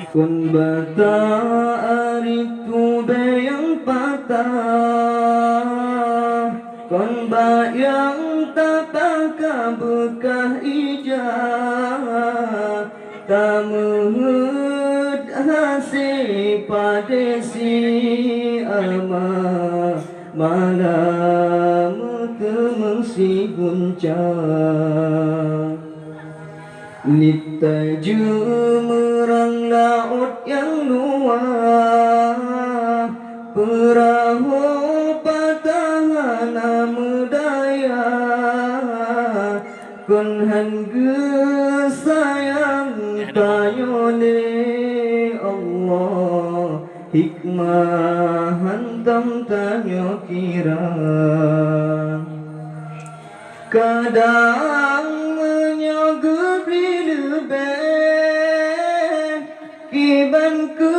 Kun bata aritu bayang patah, kon bayang tapaka bekah ijah, tamuhud hasi padesi ama malam temengsi guncang. Nitaju merang laut yang luas, perahu patahan mudaya, kunhan sayang tayone Allah, hikmah hantam tanyo kira. Kadang menyogok lebih kiban ke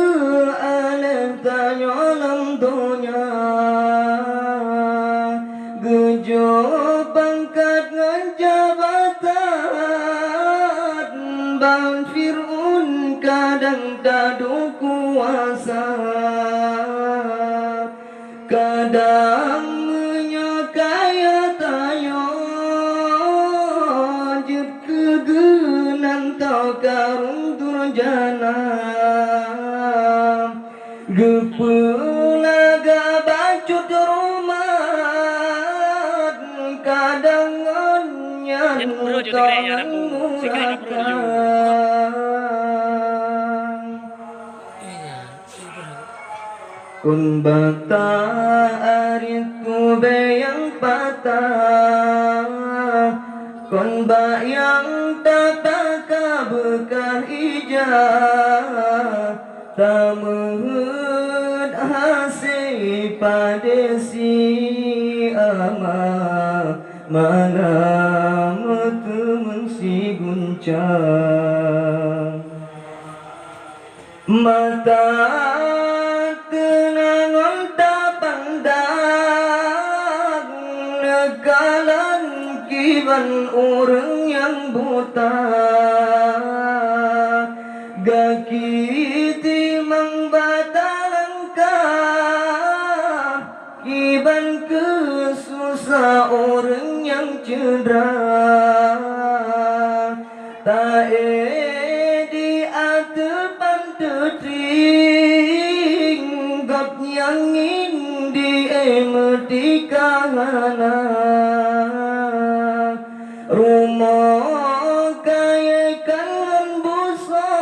alam tanya alam dunia, gejo pangkat ngan jabatan, bang Fir'un kadang dadu kuasa, kadang menyokaya tayo kegenan tau karung durjana, gepulaga bacut rumah, kadang ngonyan tangan murakan. Kun bata aritu bayang patah, kon bayang tapaka bekah ijah, tamuhud hasi padesi ama malam temengsi guncang. Mata kenangan tak pandang, negalan kiban orang yang buta, gaki timang batalangkah, kiban kesusah orang yang cedera, tak di atepan tetring, gap yang indi emeti kahana, rumah kaya kan busa,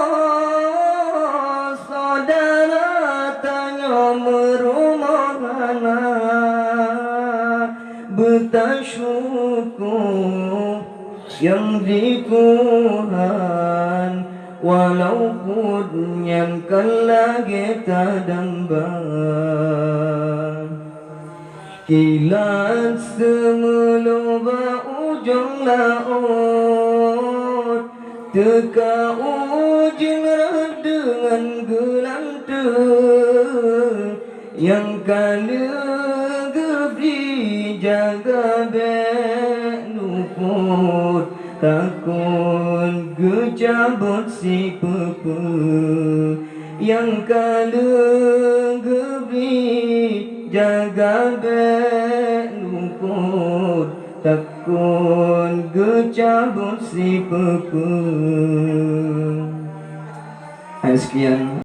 saudara tanya merumahana, bertasyukur yang di Tuhan, walaupun yang kan lagi tadambang. Kilat semeluba ujung laut, teka ujung rah dengan gelanteng, yang kala gebri jaga bek luput, takut gejabut si pepe, yang kala gebri jaga bek luput, takut gejabut si pepe. Sekian.